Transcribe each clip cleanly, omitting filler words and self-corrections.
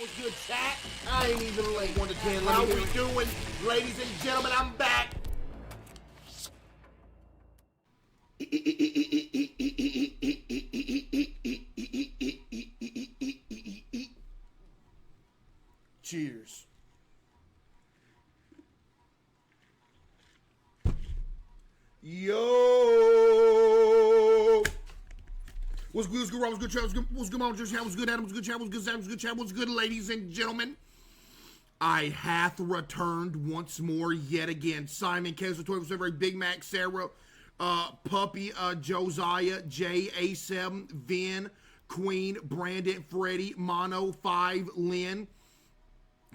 What's good, chat? I ain't even late. 1 to 10. How we doing? Ladies and gentlemen, I'm back. Cheers. Yo! What's good, Ramen? What's good, chat? What's good, Mom? What's good, Adam? What's good, chat? What's good, Sam? What's good, chat? What's good, ladies and gentlemen? I hath returned once more yet again. Simon, CaseOh, 24/7, Big Mac, Sarah, Puppy, Josiah, Jay, A7, Vin, Queen, Brandon, Freddie, Mono, 5, Lynn.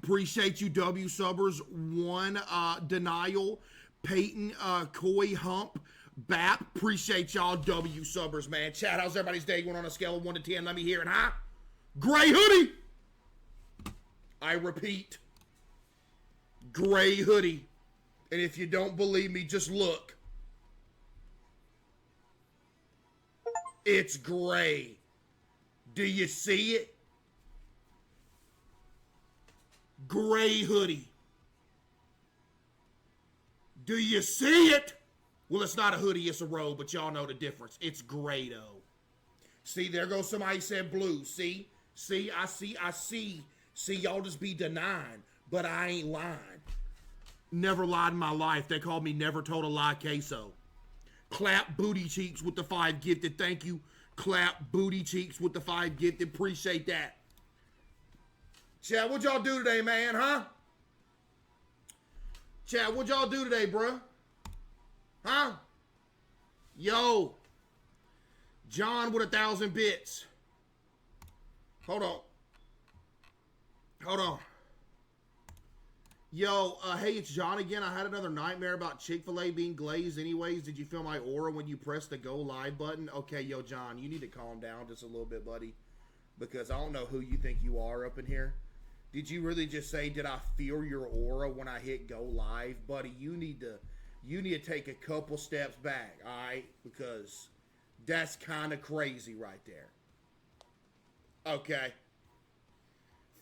Appreciate you, W Subbers, 1, Denial, Peyton, Coy, Hump, Bap. Appreciate y'all, W Subbers, man. Chat, how's everybody's day going on a scale of 1 to 10? Let me hear it, huh? Gray hoodie. I repeat, gray hoodie. And if you don't believe me, just look. It's gray. Do you see it? Gray hoodie. Do you see it? Well, it's not a hoodie, it's a robe, but y'all know the difference. It's gray, though. See, there goes somebody said blue. See, I see. See, y'all just be denying, but I ain't lying. Never lied in my life. They called me Never Told a Lie CaseOh. Clap booty cheeks with the 5 gifted. Thank you. Clap booty cheeks with the 5 gifted. Appreciate that. Chat, what y'all do today, man, huh? Chat, what y'all do today, bruh? Huh? Yo. John with 1,000 bits. Hold on. Yo, hey, it's John again. I had another nightmare about Chick-fil-A being glazed anyways. Did you feel my aura when you pressed the go live button? Okay, yo, John, you need to calm down just a little bit, buddy. Because I don't know who you think you are up in here. Did you really just say, did I feel your aura when I hit go live? Buddy, you need to take a couple steps back, all right? Because that's kind of crazy right there. Okay.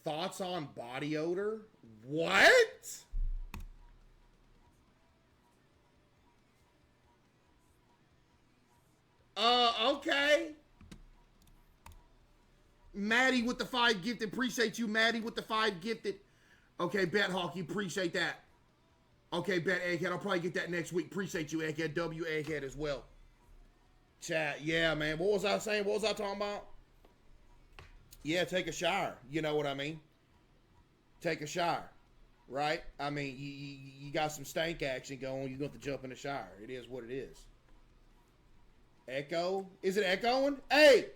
Thoughts on body odor? What? Okay. Maddie with the 5 gifted. Appreciate you, Maddie with the 5 gifted. Okay, Bet Hawk, you appreciate that. Okay, Bet Egghead, I'll probably get that next week. Appreciate you, Egghead. W Egghead as well. Chat, yeah, man. What was I saying? What was I talking about? Yeah, take a shower. You know what I mean? Take a shower, right? I mean, you got some stank action going. You're going to jump in the shower. It is what it is. Echo? Is it echoing? Hey!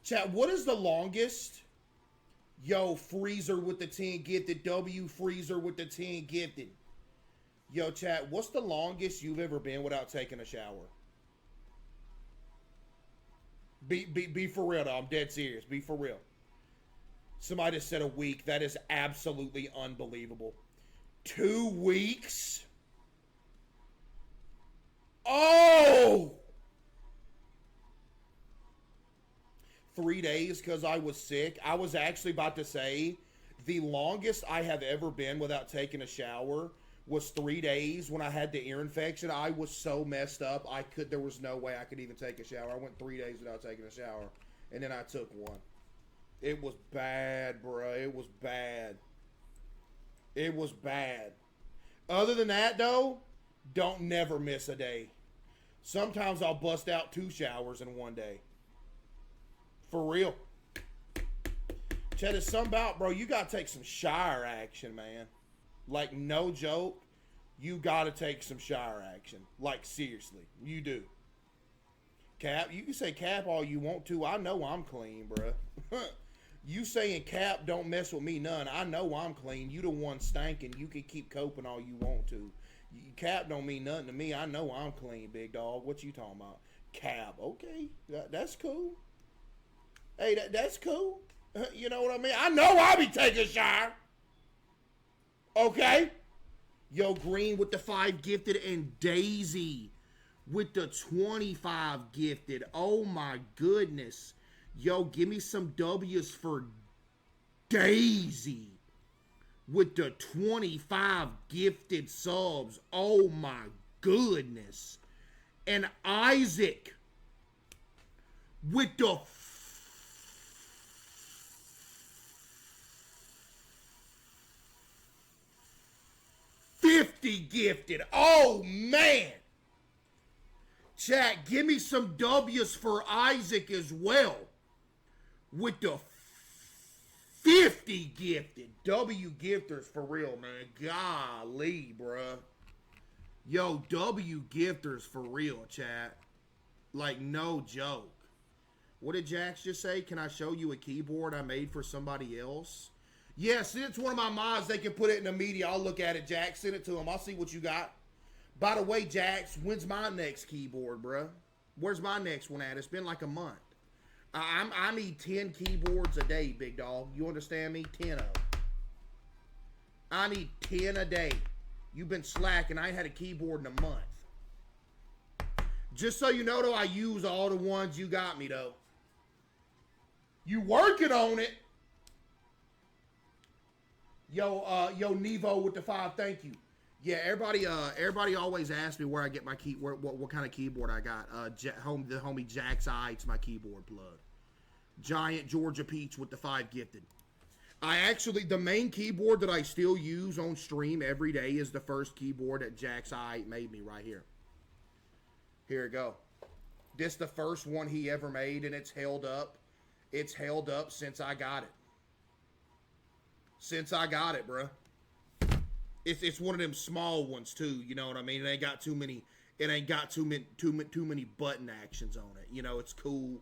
Chat, what is the longest? Yo, Freezer with the 10 gifted. W Freezer with the 10 gifted. Yo, chat, what's the longest you've ever been without taking a shower? Be for real, though. I'm dead serious. Be for real. Somebody just said a week. That is absolutely unbelievable. 2 weeks? Oh! 3 days because I was sick. I was actually about to say the longest I have ever been without taking a shower was 3 days when I had the ear infection. I was so messed up. There was no way I could even take a shower. I went 3 days without taking a shower, and then I took one. It was bad, bro. It was bad. It was bad. Other than that, though, don't never miss a day. Sometimes I'll bust out 2 showers in one day. For real. Chet, it's something about, bro, you got to take some shower action, man. Like, no joke. You got to take some shower action. Like, seriously. You do. Cap, you can say Cap all you want to. I know I'm clean, bro. You saying Cap don't mess with me none. I know I'm clean. You the one stinking. You can keep coping all you want to. Cap don't mean nothing to me. I know I'm clean, big dog. What you talking about? Cap. Okay. That's cool. Hey, that's cool. You know what I mean? I know I'll be taking a shower. Okay. Yo, Green with the 5 gifted and Daisy with the 25 gifted. Oh my goodness. Yo, give me some W's for Daisy with the 25 gifted subs. Oh my goodness. And Isaac with the 50 gifted. Oh man. Chat, give me some W's for Isaac as well with the 50 gifted. W gifters for real, man. Golly, bruh. Yo, W gifters for real, chat. Like, no joke. What did Jax just say? Can I show you a keyboard I made for somebody else? Yeah, send it to one of my mods. They can put it in the media. I'll look at it, Jax. Send it to them. I'll see what you got. By the way, Jax, when's my next keyboard, bruh? Where's my next one at? It's been like a month. I need 10 keyboards a day, big dog. You understand me? 10 of them. I need 10 a day. You've been slacking. I ain't had a keyboard in a month. Just so you know, though, I use all the ones you got me, though. You working on it. Yo, Nevo with the 5, thank you. Yeah, everybody always asks me where I get my what kind of keyboard I got. The homie Jack's it's my keyboard plug. Giant Georgia Peach with the 5 gifted. The main keyboard that I still use on stream every day is the first keyboard that Jack's made me right here. Here we go. This the first one he ever made, and it's held up. It's held up since I got it. Since I got it, bruh. It's one of them small ones too, you know what I mean? It ain't got too many button actions on it. You know, it's cool,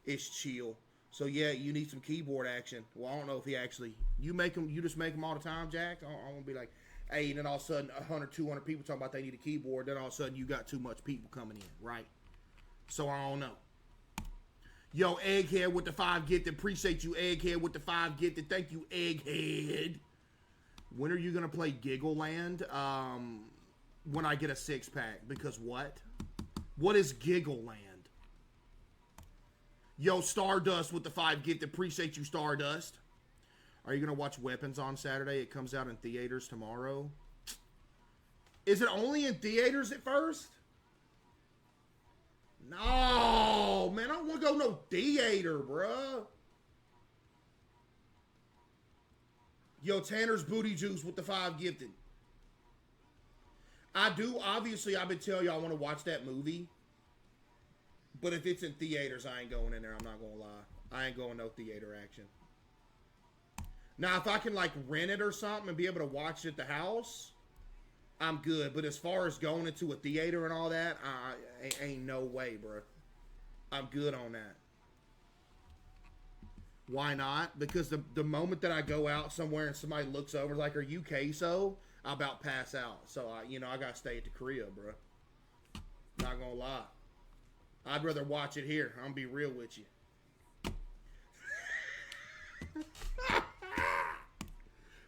it's chill. So yeah, you need some keyboard action. Well, I don't know if he actually you just make them all the time, Jack. I won't be like, hey, and then all of a sudden 100, 200 people talking about they need a keyboard, then all of a sudden you got too much people coming in, right? So I don't know. Yo, Egghead with the 5 gifted. Appreciate you, Egghead with the 5 gifted. Thank you, Egghead. When are you going to play Giggle Land? When I get a 6-pack. Because what? What is Giggle Land? Yo, Stardust with the 5 gifted. Appreciate you, Stardust. Are you going to watch Weapons on Saturday? It comes out in theaters tomorrow. Is it only in theaters at first? No, man, I don't want to go no theater, bruh. Yo, Tanner's Booty Juice with the 5 gifted. I do, obviously, I've been telling you I want to watch that movie. But if it's in theaters, I ain't going in there, I'm not going to lie. I ain't going no theater action. Now, if I can, like, rent it or something and be able to watch it at the house, I'm good. But as far as going into a theater and all that, ain't no way, bro. I'm good on that. Why not? Because the moment that I go out somewhere and somebody looks over like, are you CaseOh? I about pass out. So, I got to stay at the crib, bro. Not going to lie. I'd rather watch it here. I'm going to be real with you.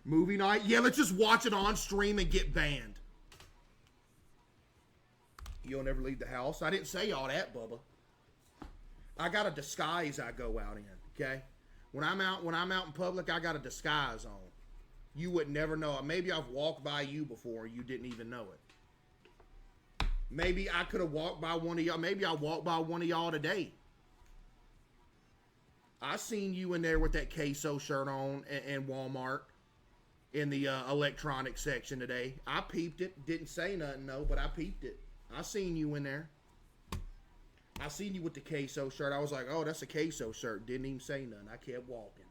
Movie night? Yeah, let's just watch it on stream and get banned. You'll never leave the house? I didn't say all that, Bubba. I got a disguise I go out in, okay? When I'm out in public, I got a disguise on. You would never know it. Maybe I've walked by you before and you didn't even know it. Maybe I could have walked by one of y'all. Maybe I walked by one of y'all today. I seen you in there with that CaseOh shirt on in Walmart in the electronics section today. I peeped it. Didn't say nothing, no, but I peeped it. I seen you in there. I seen you with the CaseOh shirt. I was like, oh, that's a CaseOh shirt. Didn't even say nothing. I kept walking.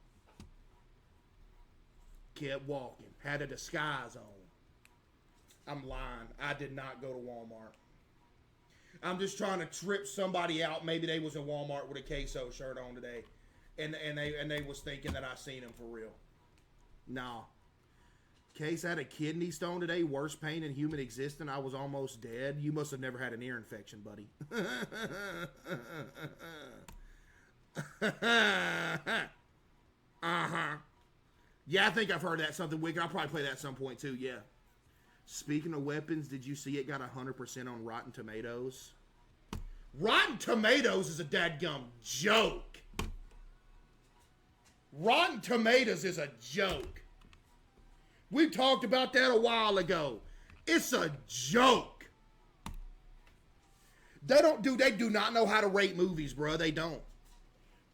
Kept walking. Had a disguise on. I'm lying. I did not go to Walmart. I'm just trying to trip somebody out. Maybe they was in Walmart with a CaseOh shirt on today. And they was thinking that I seen him for real. No. Case had a kidney stone today. Worst pain in human existence. I was almost dead. You must have never had an ear infection, buddy. Uh-huh. Yeah, I think I've heard that. Something wicked. I'll probably play that at some point, too. Yeah. Speaking of weapons, did you see it got 100% on Rotten Tomatoes? Rotten Tomatoes is a dadgum joke. Rotten Tomatoes is a joke. We talked about that a while ago. It's a joke. They do not know how to rate movies, bro. They don't.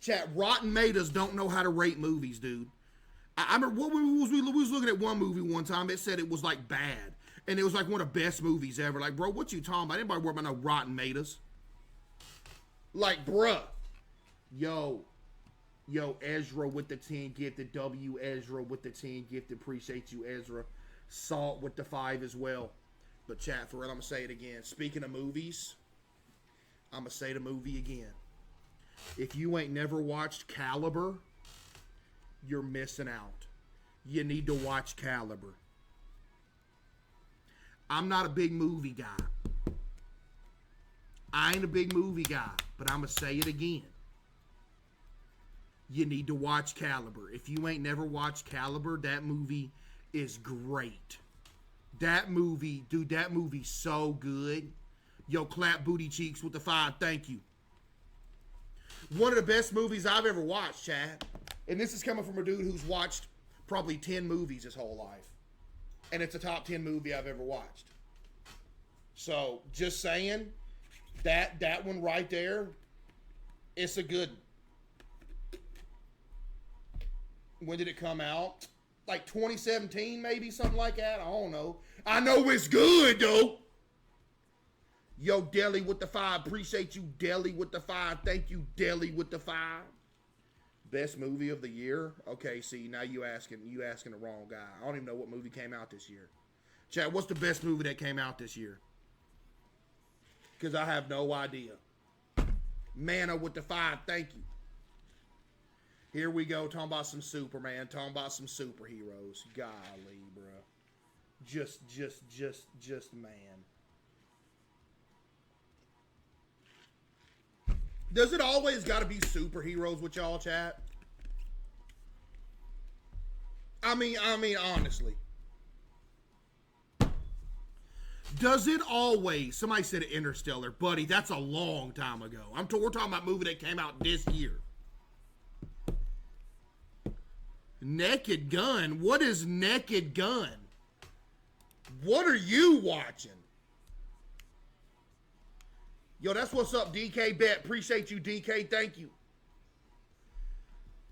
Chat, Rotten Tomatoes don't know how to rate movies, dude. I remember we was looking at one movie one time. It said it was like bad. And it was like one of the best movies ever. Like, bro, what you talking about? Anybody worry about no Rotten Tomatoes? Like, bruh. Yo, Ezra with the 10 gifted. W, Ezra with the 10 gifted. Appreciate you, Ezra. Salt with the 5 as well. But chat, for real, I'm going to say it again. Speaking of movies, I'm going to say the movie again. If you ain't never watched Caliber, you're missing out. You need to watch Caliber. I'm not a big movie guy. I ain't a big movie guy, but I'm going to say it again. You need to watch Caliber. If you ain't never watched Caliber, that movie is great. That movie, dude, that movie's so good. Yo, clap booty cheeks with the 5. Thank you. One of the best movies I've ever watched, Chad. And this is coming from a dude who's watched probably 10 movies his whole life. And it's a top 10 movie I've ever watched. So, just saying, that one right there, it's a good one. When did it come out? Like 2017, maybe, something like that. I don't know. I know it's good, though. Yo, Deli with the 5. Appreciate you, Deli with the 5. Thank you, Deli with the 5. Best movie of the year? Okay, see, now you asking the wrong guy. I don't even know what movie came out this year. Chad, what's the best movie that came out this year? Because I have no idea. Mana with the 5. Thank you. Here we go, talking about some Superman, talking about some superheroes. Golly, bro. Just, man. Does it always got to be superheroes with y'all, chat? I mean, honestly. Does it always? Somebody said Interstellar. Buddy, that's a long time ago. We're talking about a movie that came out this year. Naked Gun? What is Naked Gun? What are you watching? Yo, that's what's up, DK Bet. Appreciate you, DK. Thank you.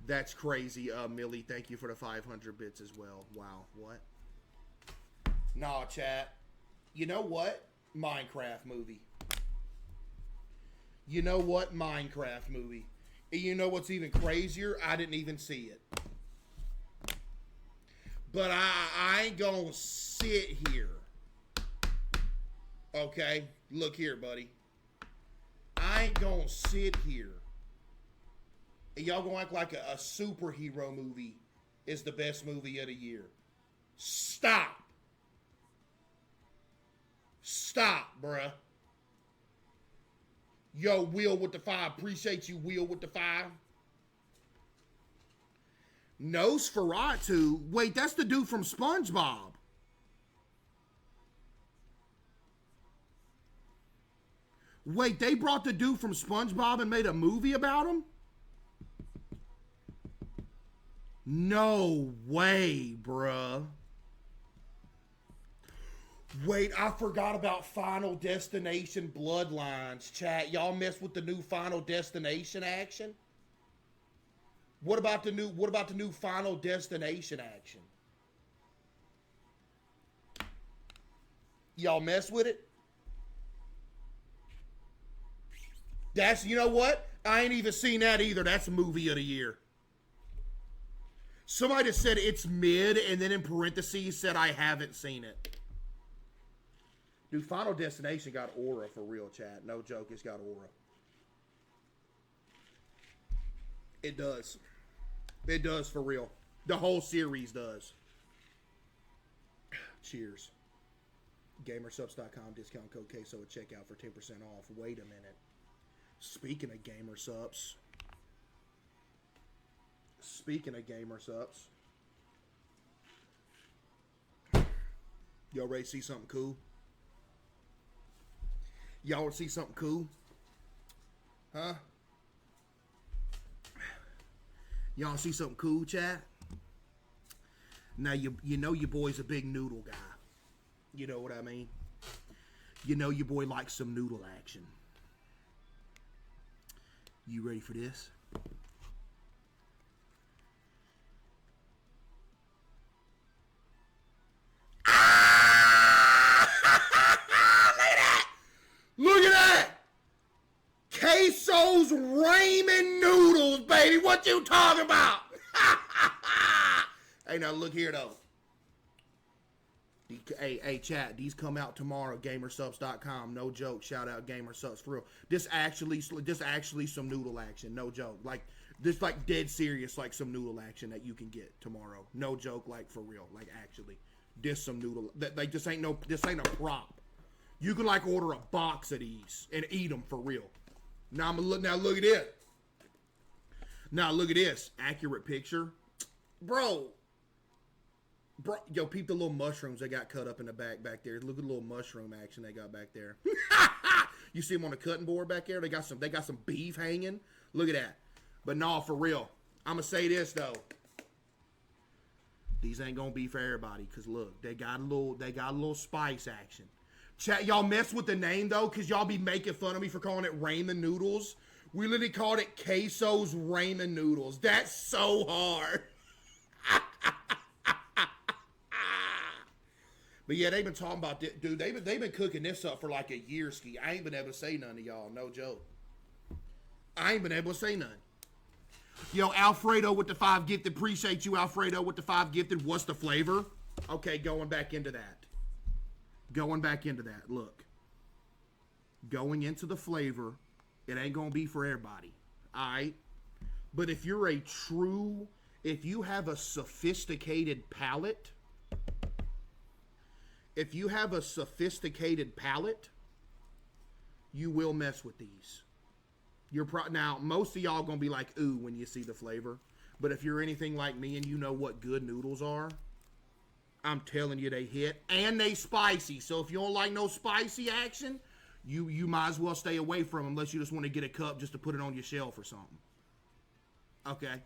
That's crazy, Millie. Thank you for the 500 bits as well. Wow, what? Nah, chat. You know what? Minecraft movie. You know what? Minecraft movie. And you know what's even crazier? I didn't even see it. But I ain't gonna sit here. Okay? Look here, buddy. I ain't gonna sit here. And y'all gonna act like a superhero movie is the best movie of the year. Stop. Stop, bruh. Yo, Will with the 5. Appreciate you, Will with the 5. Nosferatu? Wait, that's the dude from SpongeBob. Wait, they brought the dude from SpongeBob and made a movie about him? No way, bruh. Wait, I forgot about Final Destination Bloodlines, chat. Y'all mess with the new Final Destination action? What about the new Final Destination action? Y'all mess with it? That's, you know what? I ain't even seen that either. That's movie of the year. Somebody just said it's mid, and then in parentheses said I haven't seen it. Dude, Final Destination got aura for real, chat. No joke, it's got aura. It does. It does for real. The whole series does. Cheers. Gamersupps.com, discount code CaseOh at checkout for 10% off. Wait a minute. Speaking of Gamersupps. Y'all ready to see something cool? Y'all want to see something cool? Huh? Y'all see something cool, chat? Now, you know your boy's a big noodle guy. You know what I mean? You know your boy likes some noodle action. You ready for this? Look at that! CaseOh's Ramen noodles, baby. What you talking about? Hey, now look here though. Hey, chat. These come out tomorrow. Gamersupps.com. No joke. Shout out Gamersupps for real. This actually some noodle action. No joke. Like this, like dead serious, like some noodle action that you can get tomorrow. No joke. Like for real. Like actually, this some noodle. Like this ain't a prop. You can like order a box of these and eat them for real. Now look at this. Now look at this. Accurate picture. Bro, yo, peep the little mushrooms they got cut up in the back there. Look at the little mushroom action they got back there. You see them on the cutting board back there? They got some beef hanging. Look at that. But no, for real. I'ma say this though. These ain't gonna be for everybody, cause look, they got a little spice action. Chat, y'all mess with the name though, cause y'all be making fun of me for calling it ramen noodles. We literally called it CaseOh's Ramen noodles. That's so hard. But yeah, they've been talking about this, dude. They've been cooking this up for like a year, ski. I ain't been able to say none to y'all. No joke. I ain't been able to say none. Yo, Alfredo with the 5 gifted. Appreciate you, Alfredo with the 5 gifted. What's the flavor? Okay, going back into that. Look. Going into the flavor, it ain't gonna be for everybody. Alright? But if you have a sophisticated palate, you will mess with these. Now, most of y'all gonna be like, ooh, when you see the flavor. But if you're anything like me and you know what good noodles are, I'm telling you, they hit. And they spicy. So if you don't like no spicy action, you might as well stay away from them unless you just want to get a cup just to put it on your shelf or something. Okay?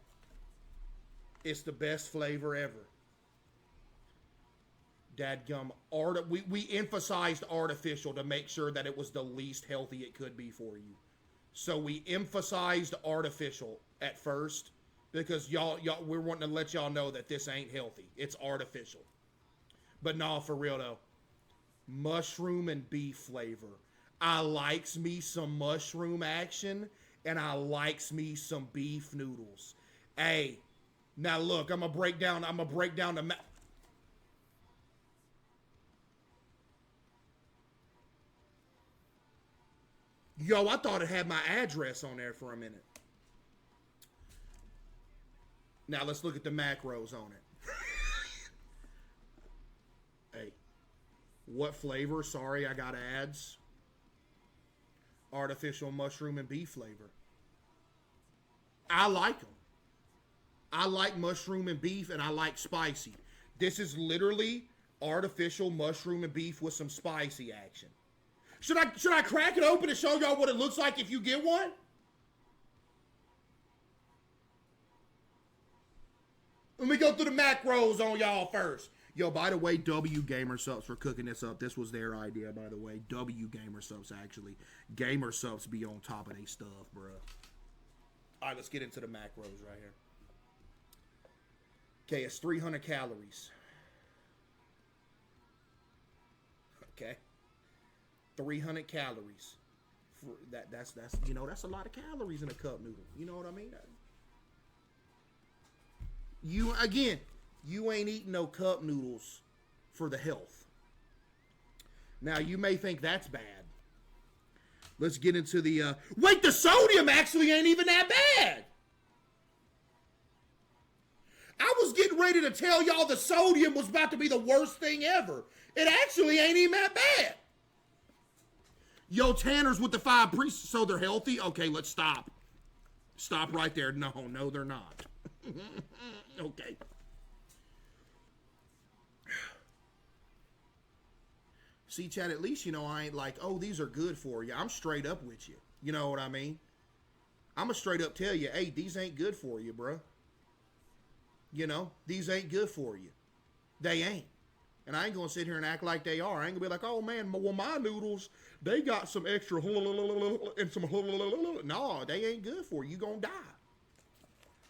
It's the best flavor ever. Dadgum. We emphasized artificial to make sure that it was the least healthy it could be for you. So we emphasized artificial at first because y'all we're wanting to let y'all know that this ain't healthy. It's artificial. But nah, for real though. Mushroom and beef flavor. I likes me some mushroom action and I likes me some beef noodles. Hey, now look, I'm gonna break down the Yo, I thought it had my address on there for a minute. Now let's look at the macros on it. Hey, what flavor? Sorry, I got ads. Artificial mushroom and beef flavor. I like them. I like mushroom and beef, and I like spicy. This is literally artificial mushroom and beef with some spicy action. Should I crack it open and show y'all what it looks like if you get one? Let me go through the macros on y'all first. Yo, by the way, W Gamersupps for cooking this up. This was their idea, by the way. W Gamersupps, actually. Gamersupps be on top of their stuff, bro. All right, let's get into the macros right here. Okay, it's 300 calories. Okay. 300 calories. That's that's a lot of calories in a cup noodle. You know what I mean? You ain't eating no cup noodles for the health. Now you may think that's bad. Let's get into the wait, the sodium actually ain't even that bad. I was getting ready to tell y'all the sodium was about to be the worst thing ever. It actually ain't even that bad. Yo, Tanner's with the 5 priests, so they're healthy? Okay, let's stop. Stop right there. No, they're not. Okay. See, Chad, at least, I ain't like, oh, these are good for you. I'm straight up with you. You know what I mean? I'm going to straight up tell you, hey, these ain't good for you, bro. You know, these ain't good for you. They ain't. And I ain't gonna sit here and act like they are. I ain't gonna be like, oh man, well my noodles, they got some extra and some. No, they ain't good for you. You gonna die.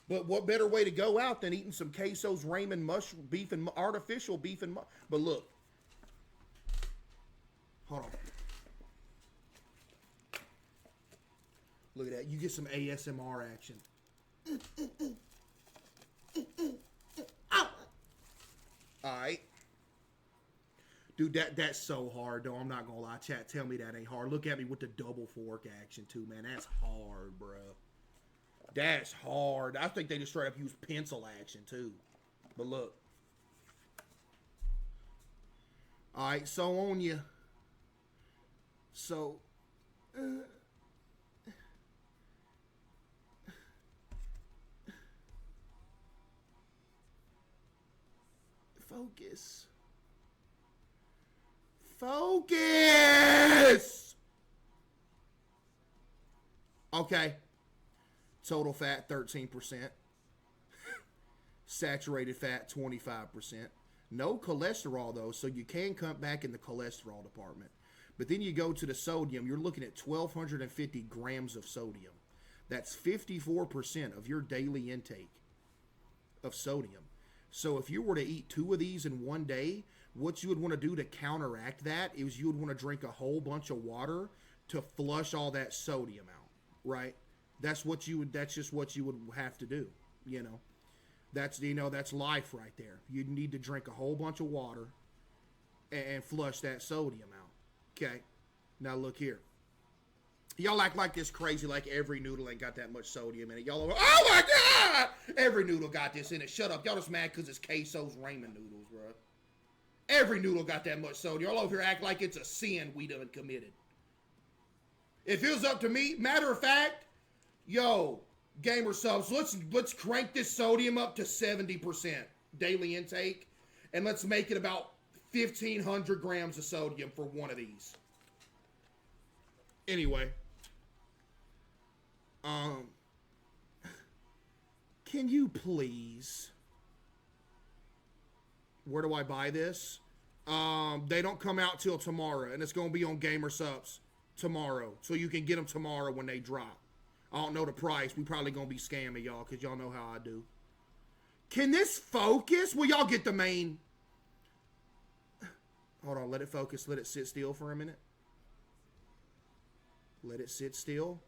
But what better way to go out than eating some CaseOh's ramen mushroom beef and artificial beef and but look, hold on. Look at that. You get some ASMR action. Alright. Dude, that's so hard, though. I'm not gonna lie. Chat, tell me that ain't hard. Look at me with the double fork action, too, man. That's hard, bro. That's hard. I think they just straight up use pencil action, too. But look. Alright, so on you. So... Focus. Focus! Okay. Total fat, 13%. Saturated fat, 25%. No cholesterol, though, so you can cut back in the cholesterol department. But then you go to the sodium, you're looking at 1,250 grams of sodium. That's 54% of your daily intake of sodium. So if you were to eat 2 of these in one day, what you would want to do to counteract that is you would want to drink a whole bunch of water to flush all that sodium out, right? That's just what you would have to do, you know. That's life right there. You need to drink a whole bunch of water and flush that sodium out. Okay? Now look here. Y'all act like this crazy, like every noodle ain't got that much sodium in it. Y'all are, oh my God! Every noodle got this in it. Shut up. Y'all just mad because it's CaseOh's ramen noodles, bro. Every noodle got that much sodium. Y'all over here act like it's a sin we done committed. If it was up to me, matter of fact, yo, Gamer Supps, let's crank this sodium up to 70% daily intake, and let's make it about 1,500 grams of sodium for one of these. Anyway. Can you please? Where do I buy this? They don't come out till tomorrow, and it's gonna be on Gamer Supps tomorrow, so you can get them tomorrow when they drop. I don't know the price. We probably gonna be scamming y'all because y'all know how I do. Can this focus? Will y'all get the main? Hold on, let it focus. Let it sit still for a minute. Let it sit still.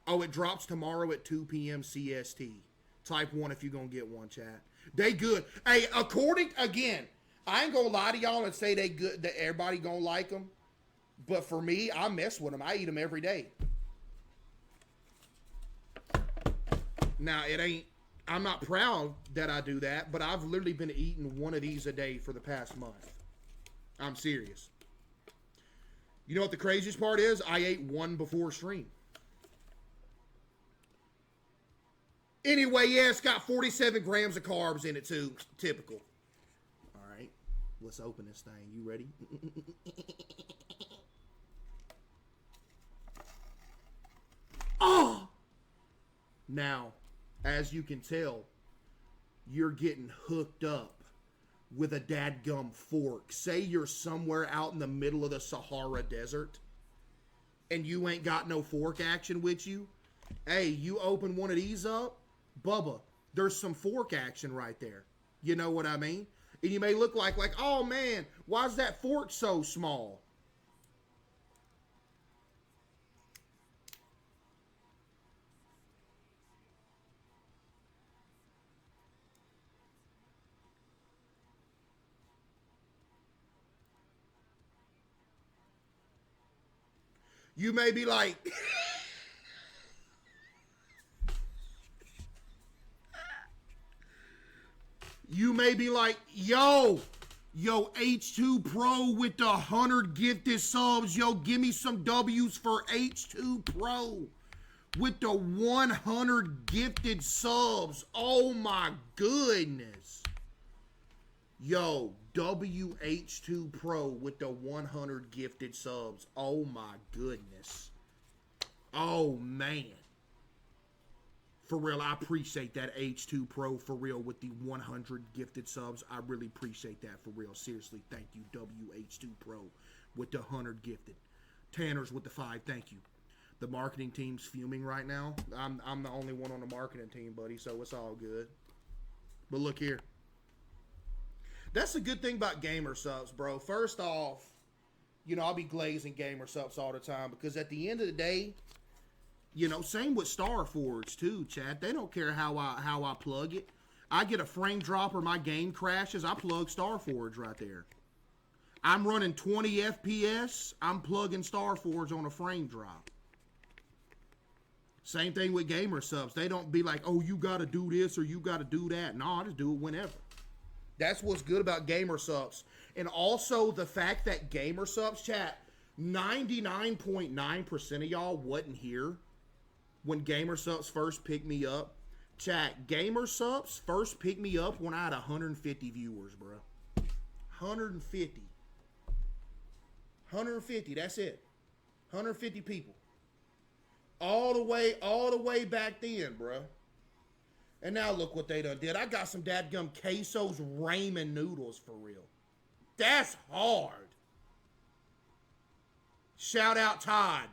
Oh, it drops tomorrow at 2 p.m. CST. Type 1 if you're going to get one, chat. They good. Hey, again, I ain't going to lie to y'all and say they good, that everybody going to like them. But for me, I mess with them. I eat them every day. Now, I'm not proud that I do that, but I've literally been eating one of these a day for the past month. I'm serious. You know what the craziest part is? I ate one before stream. Anyway, yeah, it's got 47 grams of carbs in it too. Typical. All right, let's open this thing. You ready? Oh! Now, as you can tell, you're getting hooked up with a dadgum fork. Say you're somewhere out in the middle of the Sahara Desert and you ain't got no fork action with you. Hey, you open one of these up, Bubba, there's some fork action right there. You know what I mean? And you may look like, oh man, why is that fork so small? You may be like, yo, H2 Pro with the 100 gifted subs. Yo, give me some W's for H2 Pro with the 100 gifted subs. Oh my goodness. Yo, WH2 Pro with the 100 gifted subs. Oh my goodness. Oh man. For real, I appreciate that H2 Pro for real with the 100 gifted subs. I really appreciate that for real. Seriously, thank you, WH2 Pro with the 100 gifted. Tanner's with the 5, thank you. The marketing team's fuming right now. I'm the only one on the marketing team, buddy, so it's all good. But look here. That's the good thing about Gamer Supps, bro. First off, you know, I'll be glazing Gamer Supps all the time because at the end of the day, you know, same with Starforge too, Chad. They don't care how I plug it. I get a frame drop or my game crashes, I plug Starforge right there. I'm running 20 FPS, I'm plugging Starforge on a frame drop. Same thing with Gamer Supps. They don't be like, oh, you got to do this or you got to do that. No, I just do it whenever. That's what's good about Gamer Supps. And also the fact that Gamer Supps, chat, 99.9% of y'all wasn't here when Gamer Supps first picked me up. Chat, Gamer Supps first picked me up when I had 150 viewers, bro. 150. 150, that's it. 150 people. All the way back then, bro. And now look what they done did. I got some dadgum CaseOh's Ramen noodles for real. That's hard. Shout out Todd.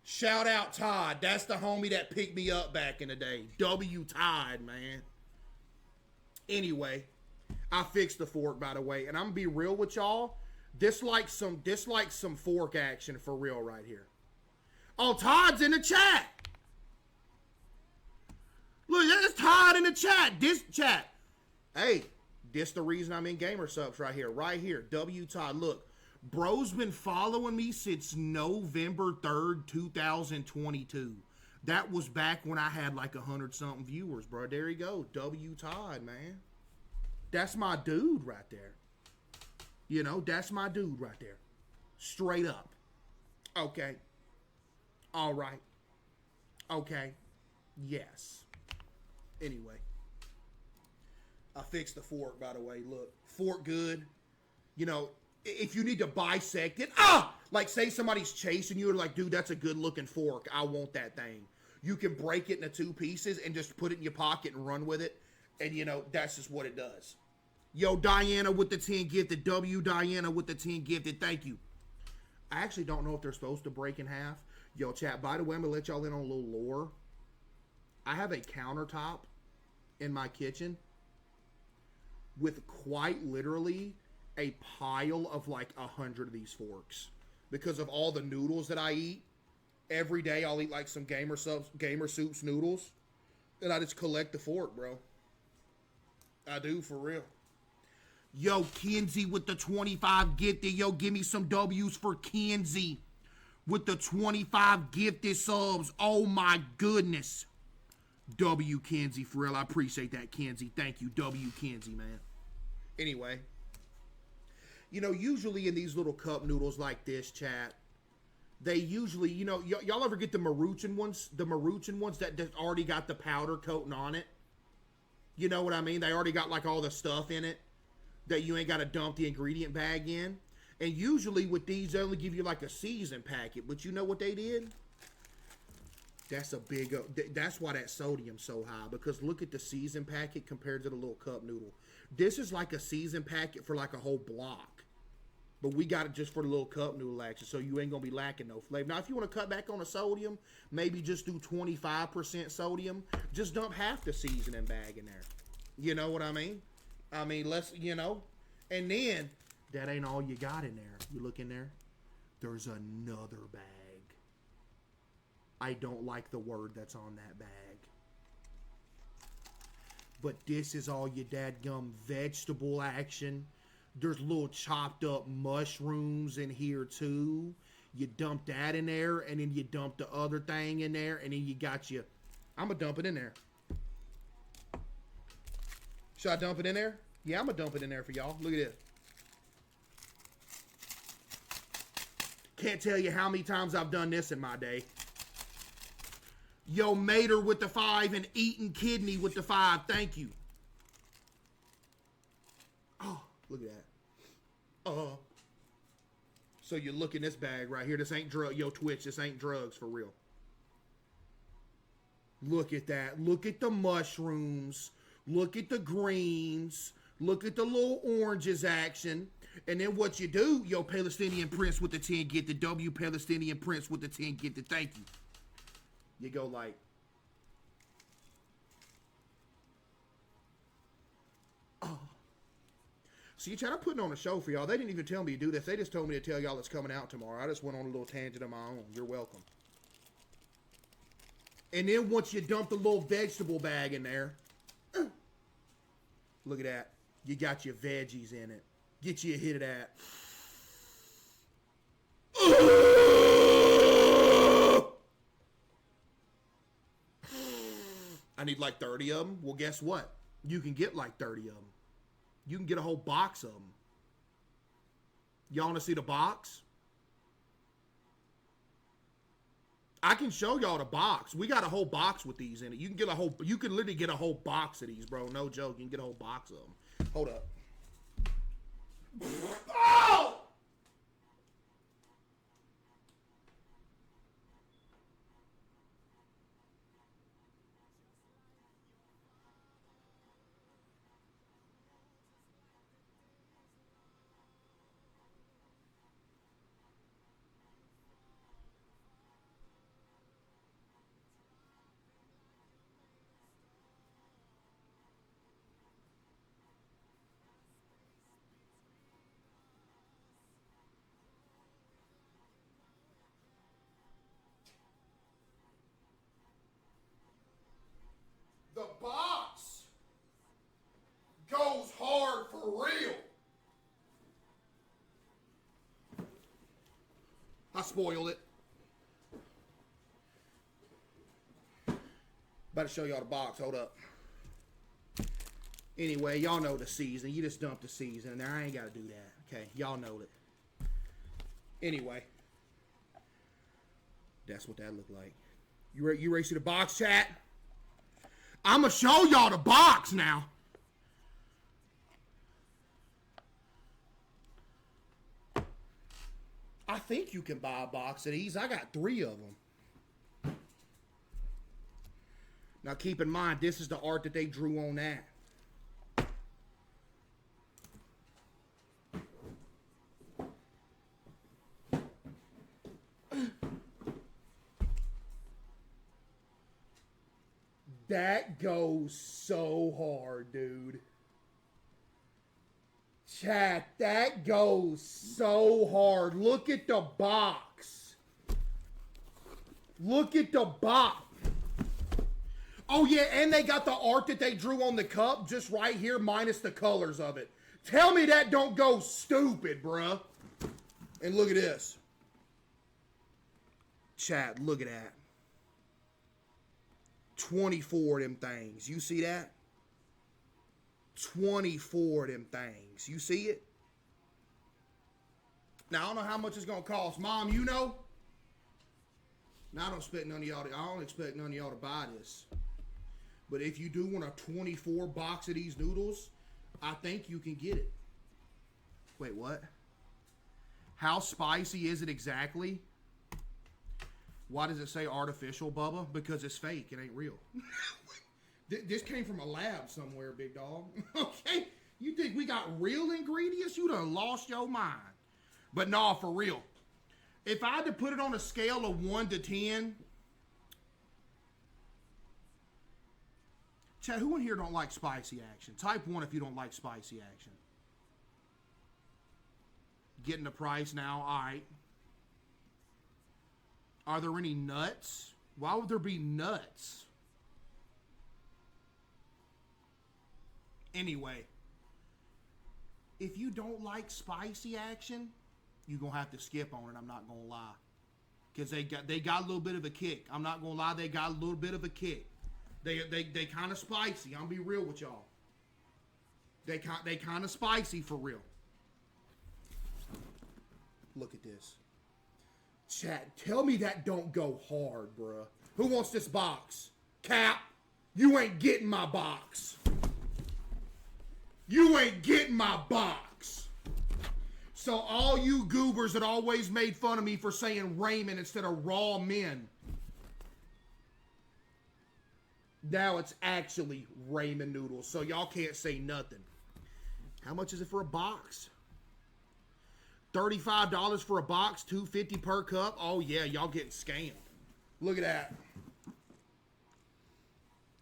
Shout out Todd. That's the homie that picked me up back in the day. W Todd, man. Anyway, I fixed the fork, by the way. And I'm gonna be real with y'all. This like some fork action for real right here. Oh, Todd's in the chat. Look, there's Todd in the chat. This chat. Hey, this the reason I'm in Gamer Supps right here. Right here. W Todd. Look, bro's been following me since November 3rd, 2022. That was back when I had like 100-something viewers, bro. There you go. W Todd, man. That's my dude right there. You know, that's my dude right there. Straight up. Okay. All right. Okay. Yes. Anyway. I fixed the fork, by the way. Look. Fork good. You know, if you need to bisect it. Like, say somebody's chasing you and like, dude, that's a good looking fork. I want that thing. You can break it into 2 pieces and just put it in your pocket and run with it. And, you know, that's just what it does. Yo, Diana with the 10 gifted. W Diana with the 10 gifted. Thank you. I actually don't know if they're supposed to break in half. Yo, chat, by the way, I'm going to let y'all in on a little lore. I have a countertop in my kitchen with quite literally a pile of like 100 of these forks. Because of all the noodles that I eat. Every day I'll eat like some Gamer Supps noodles. And I just collect the fork, bro. I do, for real. Yo, Kenzie with the 25 gifted. Yo, give me some W's for Kenzie with the 25 gifted subs. Oh my goodness. W Kenzie, for real. I appreciate that, Kenzie. Thank you, W Kenzie, man. Anyway. You know, usually in these little cup noodles like this, chat, they usually, you know, y'all ever get the Maruchan ones? The Maruchan ones that already got the powder coating on it? You know what I mean? They already got like all the stuff in it that you ain't got to dump the ingredient bag in. And usually with these, they only give you like a season packet. But you know what they did? That's a big, that's why that sodium's so high. Because look at the season packet compared to the little cup noodle. This is like a season packet for like a whole block. But we got it just for the little cup noodle action. So you ain't going to be lacking no flavor. Now, if you want to cut back on the sodium, maybe just do 25% sodium. Just dump half the seasoning bag in there. You know what I mean? I mean, let's, you know. And then, that ain't all you got in there. You look in there. There's another bag. I don't like the word that's on that bag. But this is all your dadgum vegetable action. There's little chopped up mushrooms in here too. You dump that in there, and then you dump the other thing in there, and then you got your... I'm going to dump it in there. Should I dump it in there? Yeah, I'm going to dump it in there for y'all. Look at this. Can't tell you how many times I've done this in my day. Yo, Mater with the 5 and Eating Kidney with the 5. Thank you. Oh, look at that. So you look in this bag right here. This ain't drug. Yo, Twitch, this ain't drugs for real. Look at that. Look at the mushrooms. Look at the greens. Look at the little oranges action. And then what you do, yo, Palestinian Prince with the 10, get the W, Palestinian Prince with the 10, get the thank you. You go like, oh. See, you try to put on a show for y'all. They didn't even tell me to do this. They just told me to tell y'all it's coming out tomorrow. I just went on a little tangent of my own. You're welcome. And then once you dump the little vegetable bag in there, look at that. You got your veggies in it. Get you a hit of that. I need like 30 of them. Well, guess what? You can get like 30 of them. You can get a whole box of them. Y'all want to see the box? I can show y'all the box. We got a whole box with these in it. You can get a whole. You can literally get a whole box of these, bro. No joke. You can get a whole box of them. Hold up. Oh! The box goes hard for real. I spoiled it. About to show y'all the box. Hold up. Anyway, y'all know the season. You just dump the season in there. I ain't got to do that. Okay, y'all know it. Anyway, that's what that looked like. You ready to see the box, chat? I'm going to show y'all the box now. I think you can buy a box of these. I got 3 of them. Now keep in mind, this is the art that they drew on that. That goes so hard, dude. Chat, that goes so hard. Look at the box. Look at the box. Oh, yeah, and they got the art that they drew on the cup just right here, minus the colors of it. Tell me that don't go stupid, bruh. And look at this. Chat, look at that. 24 of them things. You see that? 24 of them things. You see it? Now, I don't know how much it's going to cost. Mom, you know? Now, I don't expect none of y'all to buy this. But if you do want a 24 box of these noodles, I think you can get it. Wait, what? How spicy is it exactly? Why does it say artificial, Bubba? Because it's fake. It ain't real. This came from a lab somewhere, big dog. Okay? You think we got real ingredients? You done lost your mind. But nah, for real. If I had to put it on a scale of 1 to 10... Chad, who in here don't like spicy action? Type 1 if you don't like spicy action. Getting the price now. All right. Are there any nuts? Why would there be nuts? Anyway, if you don't like spicy action, you're going to have to skip on it, I'm not going to lie. Because they got a little bit of a kick. I'm not going to lie, they got a little bit of a kick. They kind of spicy. I'm going to be real with y'all. They kind of spicy for real. Look at this. Chat, tell me that don't go hard, bruh. Who wants this box? Cap, you ain't getting my box. You ain't getting my box. So all you goobers that always made fun of me for saying ramen instead of raw men. Now it's actually ramen noodles, so y'all can't say nothing. How much is it for a box? $35 for a box, $2.50 per cup. Oh yeah, y'all getting scammed. Look at that.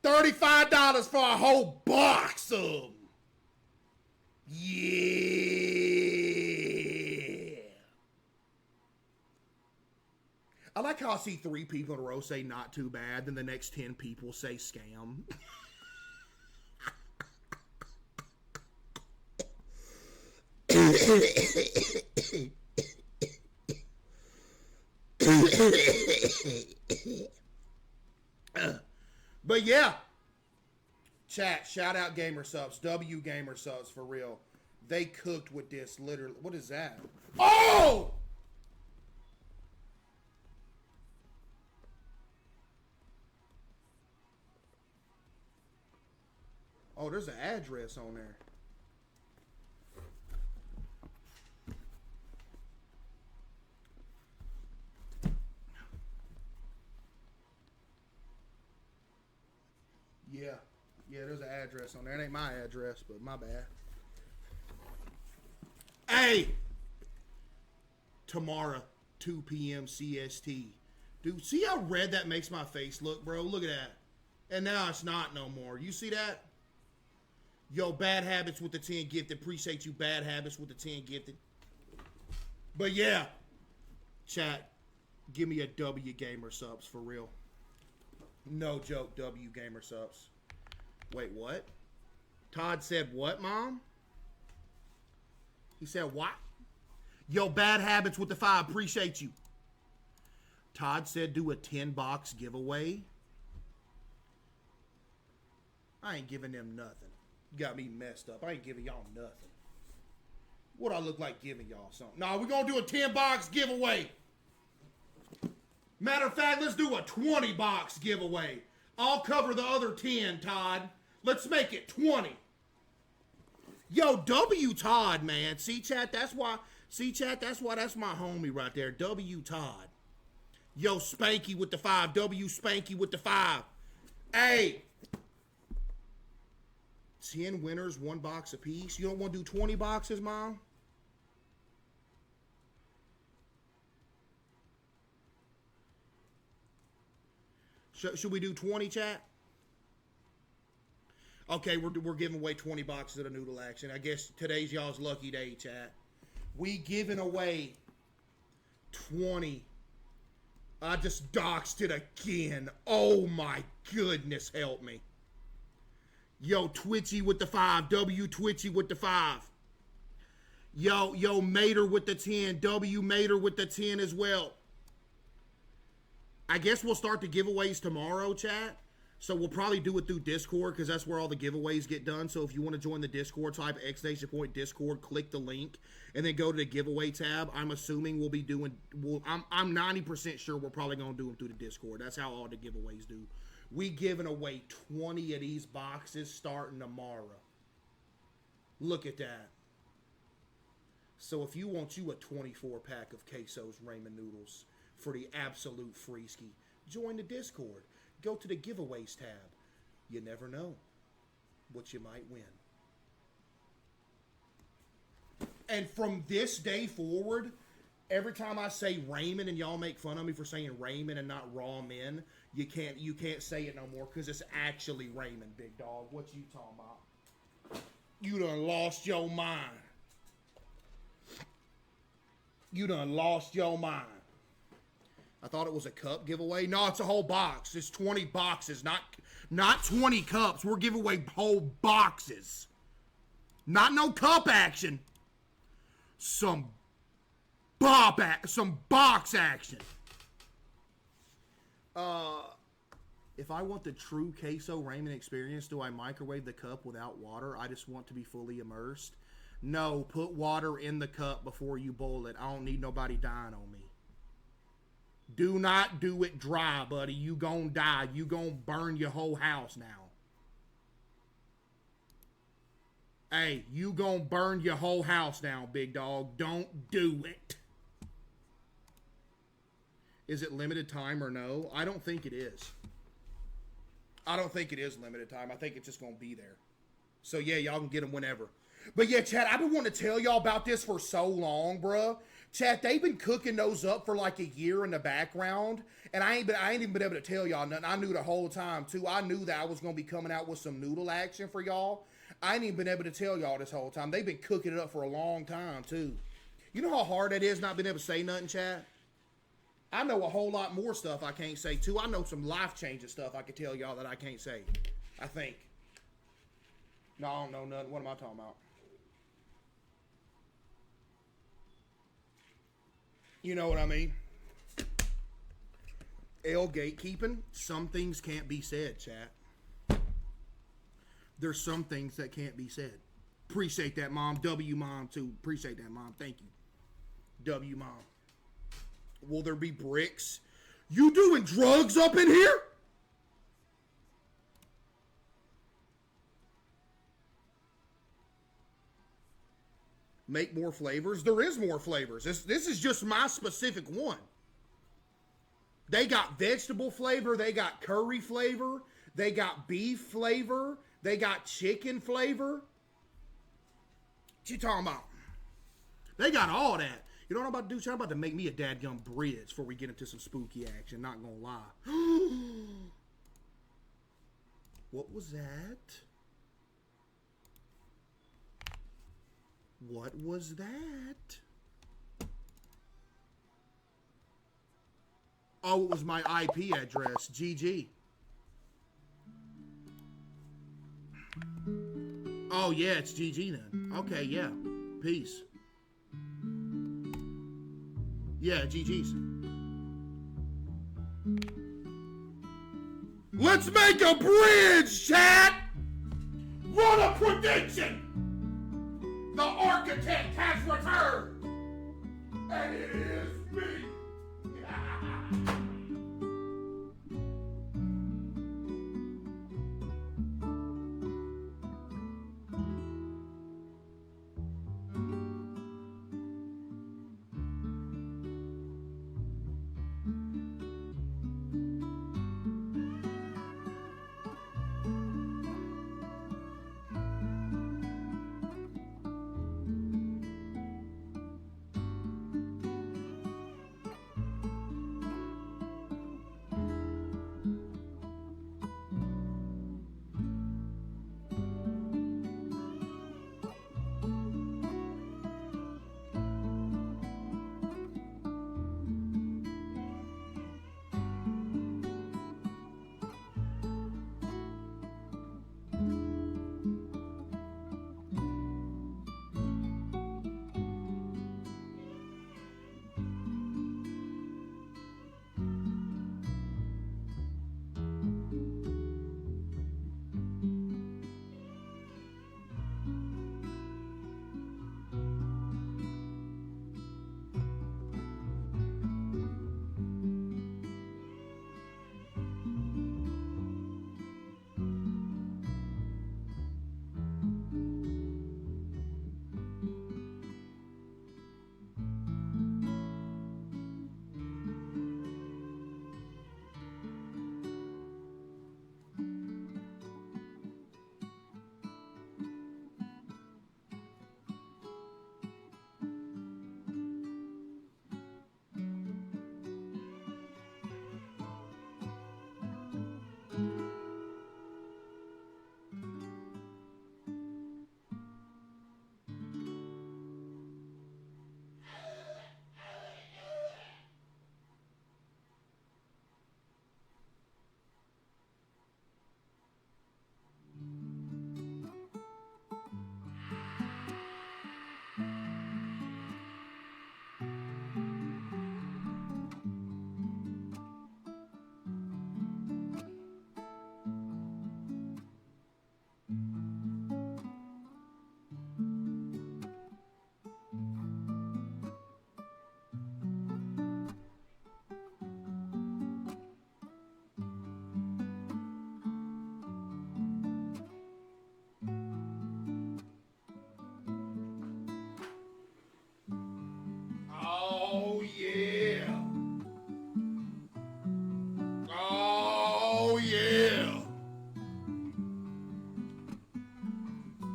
$35 for a whole box of them. Yeah. I like how I see 3 people in a row say not too bad, then the next 10 people say scam. But yeah, chat, shout out Gamer Supps, W Gamer Supps for real. They cooked with this literally. What is that? Oh! Oh, there's an address on there. Yeah. Yeah, there's an address on there. It ain't my address, but my bad. Hey! Tomorrow, 2 p.m. CST. Dude, see how red that makes my face look, bro? Look at that. And now it's not no more. You see that? Yo, Bad Habits with the 10 gifted. Appreciate you, Bad Habits with the 10 gifted. But yeah, chat, give me a W Gamer Supps for real. No joke, W Gamer Supps. Wait, what? Todd said what, Mom? He said what? Yo, Bad Habits with the 5. Appreciate you. Todd said do a 10-box giveaway. I ain't giving them nothing. You got me messed up. I ain't giving y'all nothing. What I look like giving y'all something? Nah, we're going to do a 10-box giveaway. Matter of fact, let's do a 20-box giveaway. I'll cover the other 10, Todd. Let's make it 20. Yo, W Todd, man. See, chat, that's why that's my homie right there. W Todd. Yo, Spanky with the 5. W Spanky with the 5. Hey. 10 winners, 1 box apiece. You don't want to do 20 boxes, Mom? Should we do 20, chat? Okay, we're giving away 20 boxes of the noodle action. I guess today's y'all's lucky day, chat. We giving away 20. I just doxed it again. Oh my goodness, help me. Yo, Twitchy with the 5. W Twitchy with the 5. Yo, Mater with the 10. W Mater with the 10 as well. I guess we'll start the giveaways tomorrow, chat. So we'll probably do it through Discord because that's where all the giveaways get done. So if you want to join the Discord, type !point Discord, click the link, and then go to the giveaway tab. I'm assuming we'll be doing. I'm 90% sure we're probably gonna do them through the Discord. That's how all the giveaways do. We giving away 20 of these boxes starting tomorrow. Look at that. So if you want you a 24-pack of CaseOh's ramen noodles for the absolute free ski, join the Discord. Go to the giveaways tab. You never know what you might win. And from this day forward, every time I say ramen and y'all make fun of me for saying ramen and not raw men, you can't say it no more because it's actually ramen, big dog. What you talking about? You done lost your mind. You done lost your mind. I thought it was a cup giveaway. No, it's a whole box. It's 20 boxes, not 20 cups. We're giving away whole boxes. Not no cup action. Some box action. If I want the true CaseOh ramen experience, do I microwave the cup without water? I just want to be fully immersed. No, put water in the cup before you boil it. I don't need nobody dying on me. Do not do it dry, buddy. You gon' die. You gon' burn your whole house now. Hey, you gon' burn your whole house now, big dog. Don't do it. Is it limited time or no? I don't think it is. I don't think it is limited time. I think it's just gonna be there. So yeah, y'all can get them whenever. But yeah, Chad, I've been wanting to tell y'all about this for so long, bruh. Chad, they've been cooking those up for like a year in the background, and I ain't even been able to tell y'all nothing. I knew the whole time too. I knew that I was gonna be coming out with some noodle action for y'all. I ain't even been able to tell y'all this whole time. They've been cooking it up for a long time too. You know how hard that is not being able to say nothing, Chad? I know a whole lot more stuff I can't say too. I know some life-changing stuff I could tell y'all that I can't say. I think. No, I don't know nothing. What am I talking about? You know what I mean? L gatekeeping. Some things can't be said, chat. There's some things that can't be said. Appreciate that, Mom. W Mom, too. Appreciate that, Mom. Thank you. W Mom. Will there be bricks? You doing drugs up in here? Make more flavors? There is more flavors. This is just my specific one. They got vegetable flavor. They got curry flavor. They got beef flavor. They got chicken flavor. What you talking about? They got all that. You know what I'm about to do? I'm about to make me a dadgum bridge before we get into some spooky action. Not gonna lie. What was that? What was that? Oh, it was my IP address. GG. Oh, yeah, it's GG then. Okay, yeah. Peace. Yeah, GG's. Let's make a bridge, chat! Run a prediction! The architect has returned! And it is me!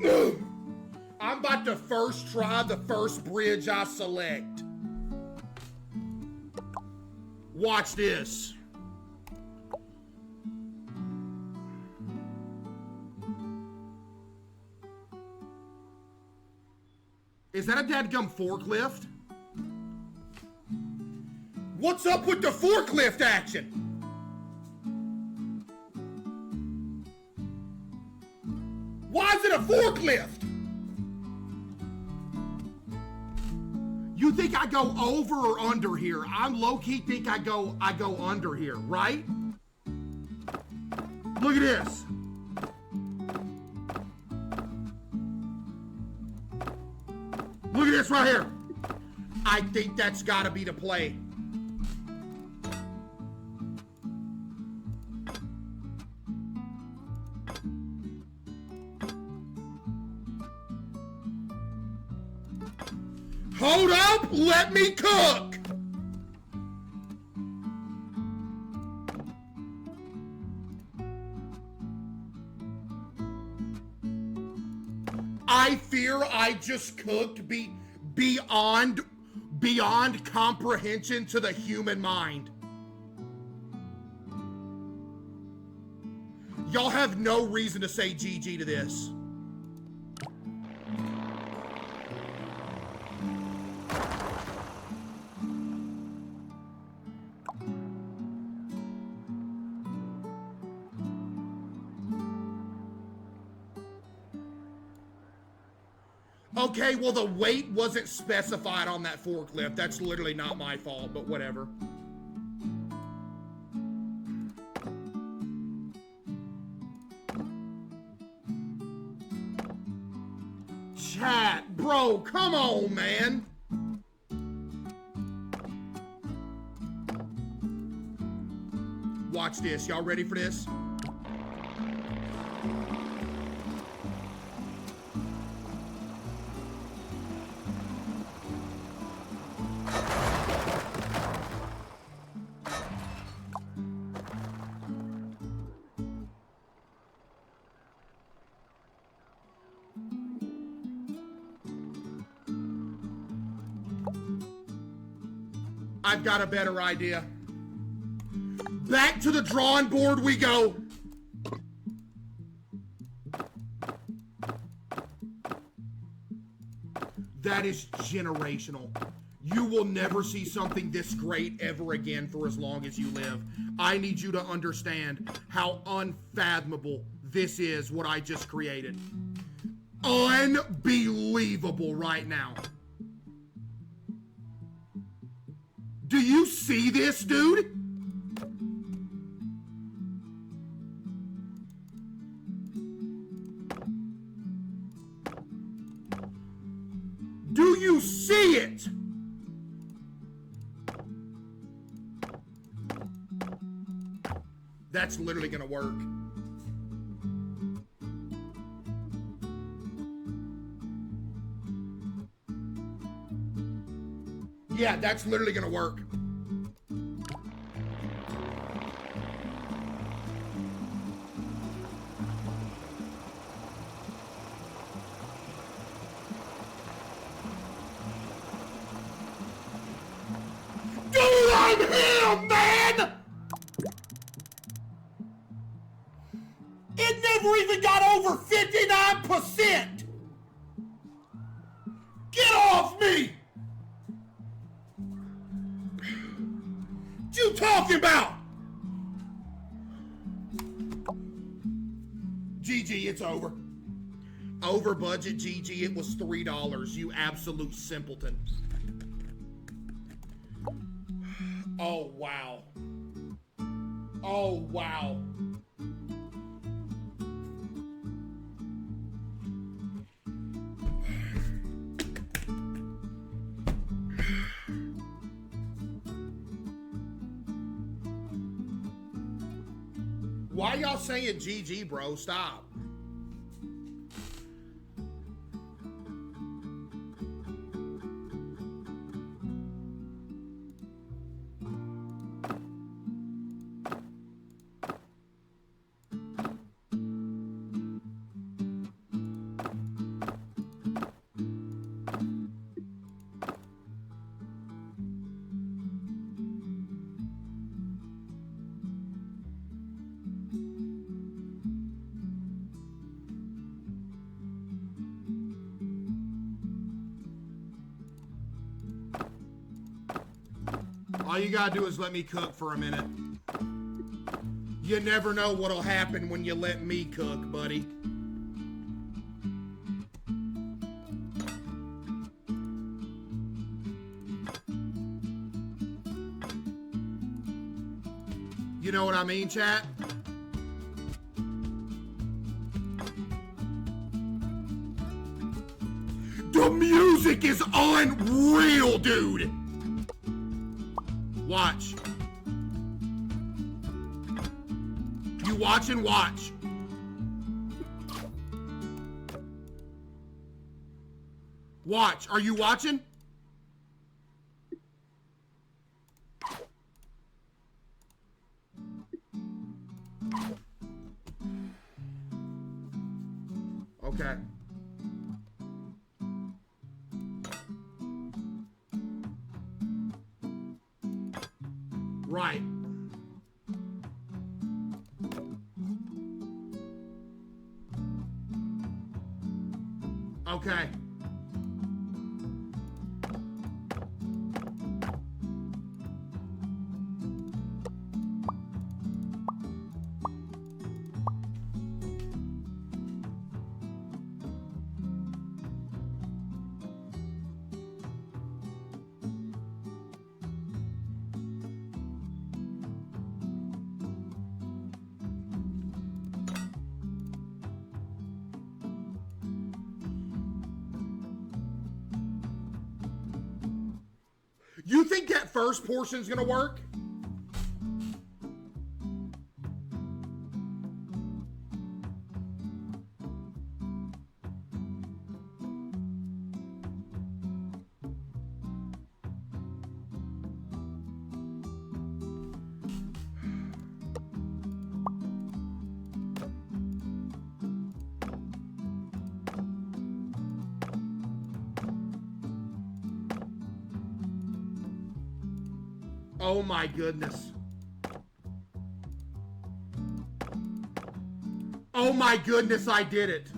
I'm about to first try the first bridge I select. Watch this. Is that a dadgum forklift? What's up with the forklift action? Why is it a forklift? You think I go over or under here? I'm low-key think I go under here, right? Look at this. Look at this right here. I think that's gotta be the play. Hold up, let me cook. I fear I just cooked beyond comprehension to the human mind. Y'all have no reason to say GG to this. Okay, well, the weight wasn't specified on that forklift. That's literally not my fault, but whatever. Chat, bro, come on, man. Watch this. Y'all ready for this? I've got a better idea. Back to the drawing board we go. That is generational. You will never see something this great ever again for as long as you live. I need you to understand how unfathomable this is, what I just created. Unbelievable right now. Do you see this, dude? Do you see it? That's literally gonna work. Yeah, that's literally gonna work. Dude, I'm him, man! It never even got over 59%! Get off me! What you talking about? GG, it's over. Over budget, GG, it was $3, you absolute simpleton. Oh, wow. Oh, wow. Why y'all saying GG, bro? Stop. All you gotta do is let me cook for a minute. You never know what'll happen when you let me cook, buddy. You know what I mean, chat? The music is unreal, dude. Watch. You watch and watch. Watch. Are you watching? Okay. Right. Okay. You think that first portion's gonna work? Oh my goodness. Oh my goodness, I did it.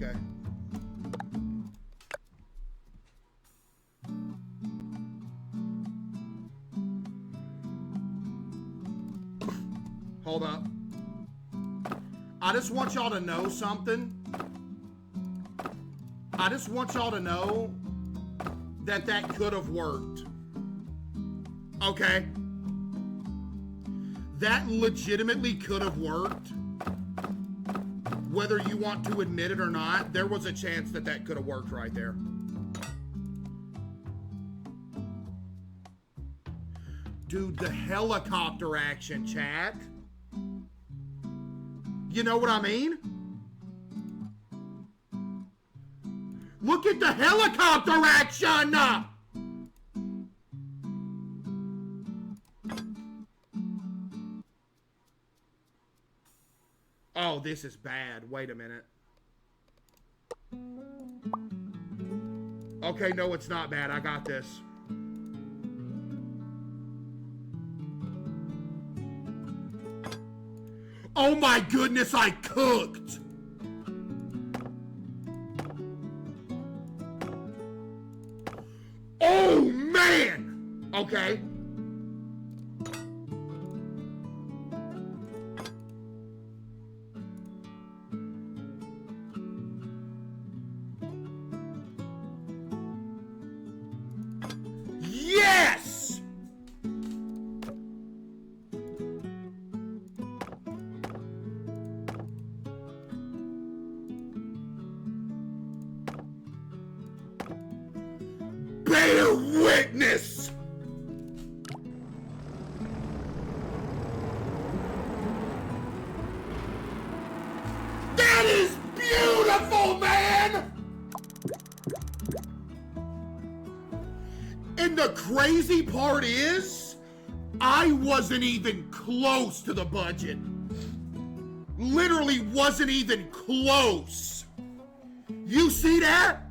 Okay. Hold up. I just want y'all to know something. I just want y'all to know that that could have worked. Okay? That legitimately could have worked. Whether you want to admit it or not, there was a chance that that could have worked right there. Dude, the helicopter action, chat. You know what I mean? Look at the helicopter action! Oh, this is bad. Wait a minute. Okay, no, it's not bad. I got this. Oh my goodness, I cooked! Oh man! Okay. Yes! Bear witness! That is beautiful, man! And the crazy part is, I wasn't even close to the budget. Literally wasn't even close. You see that?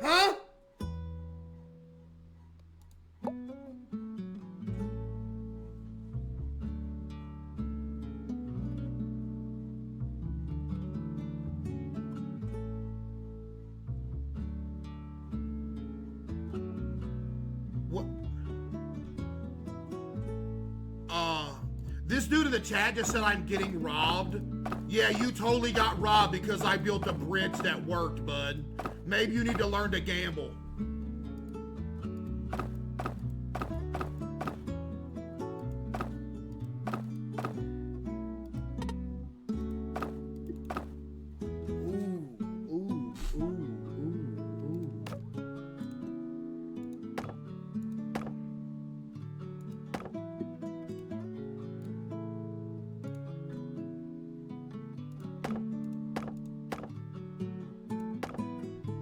Huh? What? This dude in the chat just said I'm getting robbed. Yeah, you totally got robbed because I built a bridge that worked, bud. Maybe you need to learn to gamble.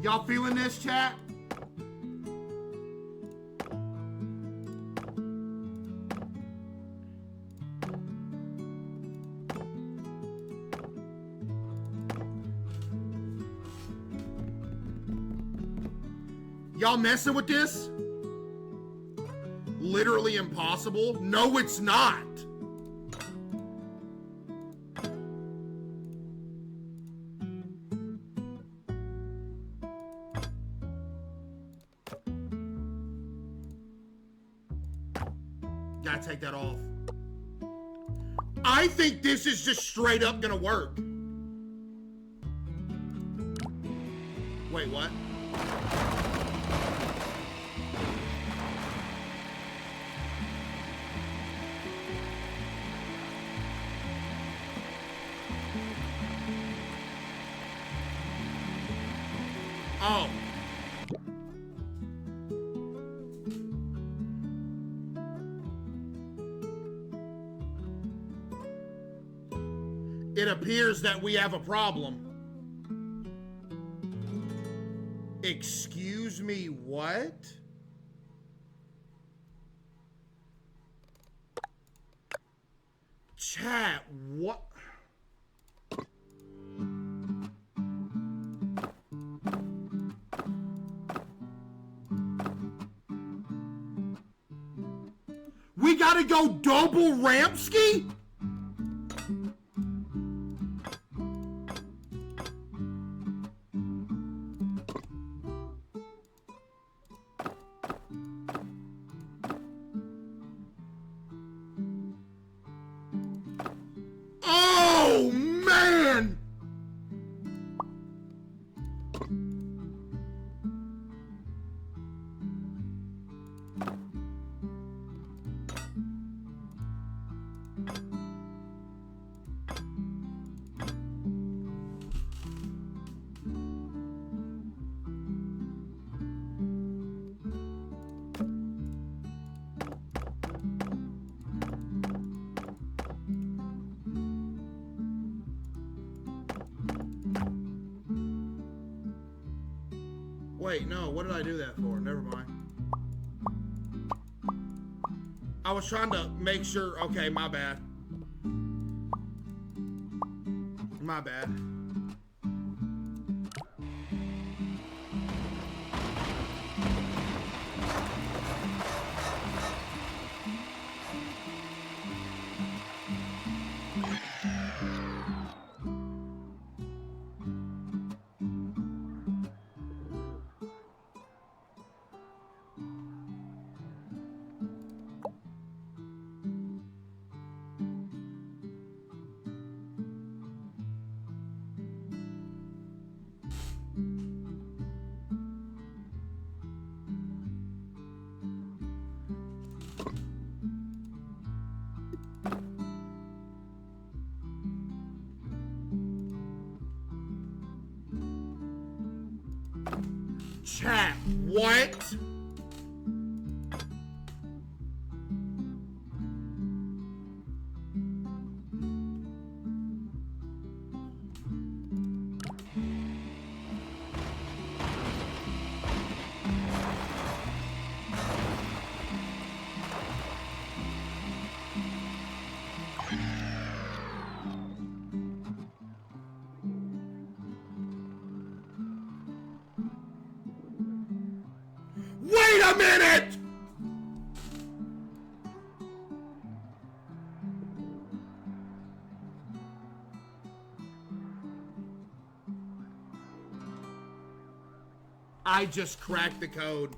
Y'all feeling this, chat? Y'all messing with this? Literally impossible? No, it's not. Gotta take that off. I think this is just straight up gonna work. Wait, what? Oh. It appears that we have a problem. Excuse me, what? Chat, what? We gotta go double ramp ski? Oh, man! Wait, no, what did I do that for? Never mind. I was trying to make sure. Okay, my bad. My bad. Chat, what? minute! I just cracked the code.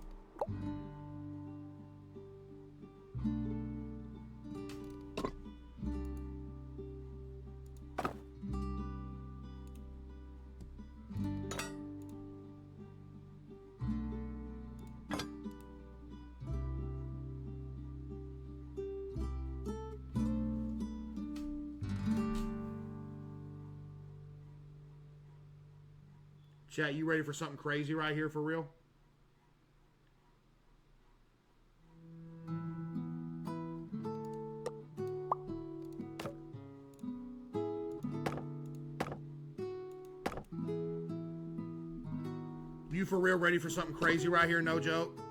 Chat, you ready for something crazy right here for real? You for real ready for something crazy right here? No joke.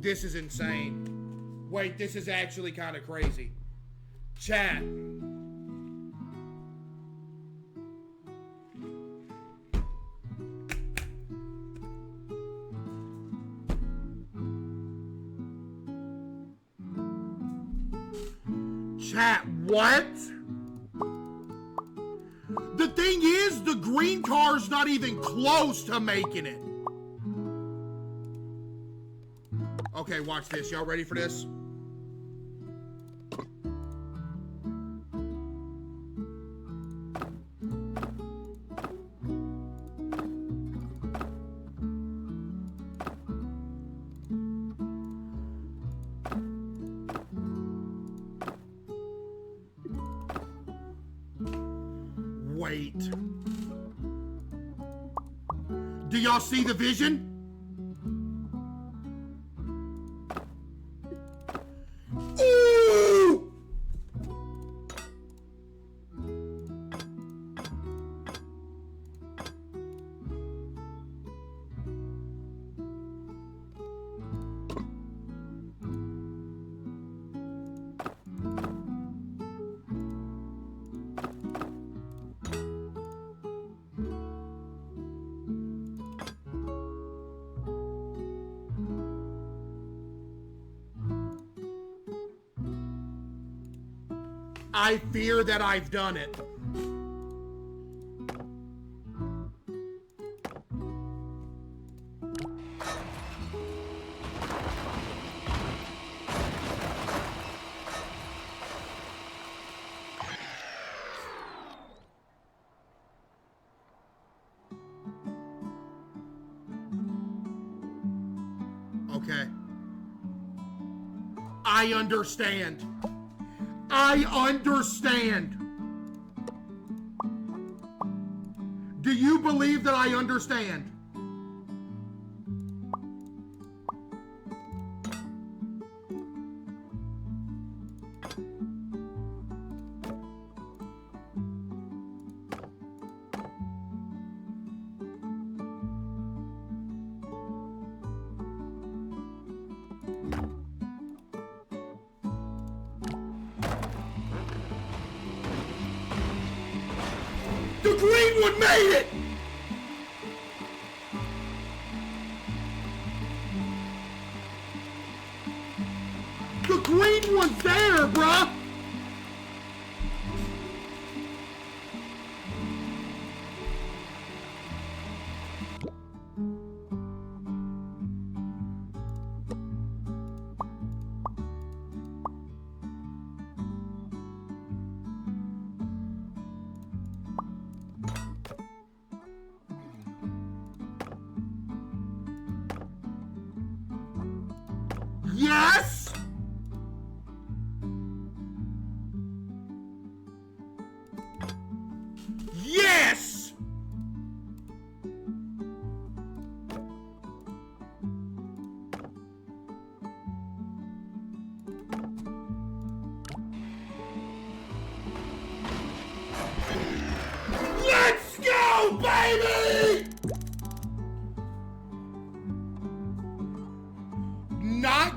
This is insane. Wait, this is actually kind of crazy. Chat. Chat, what? The thing is, the green car's not even close to making it. Okay, watch this. Y'all ready for this? Wait. Do y'all see the vision? Ooh! I fear that I've done it. Okay. I understand. I understand. Do you believe that I understand? The green one made it! The green one's there, bruh! Yes! Yes!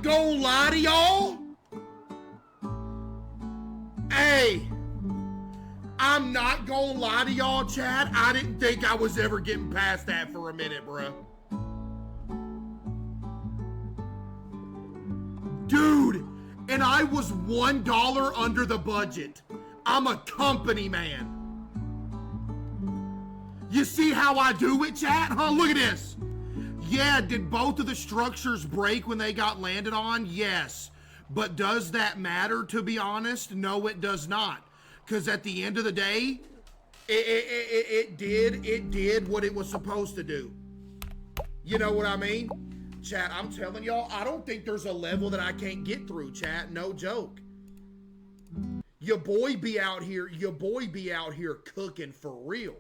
not gonna lie to y'all. Hey, I'm not gonna lie to y'all, Chad. I didn't think I was ever getting past that for a minute, bruh. Dude, and I was $1 under the budget. I'm a company man. You see how I do it, chat? Huh? Look at this. Yeah, did both of the structures break when they got landed on? Yes. But does that matter, to be honest? No, it does not. Because at the end of the day, it did what it was supposed to do. You know what I mean? Chat, I'm telling y'all, I don't think there's a level that I can't get through, chat. No joke. Your boy be out here cooking for real.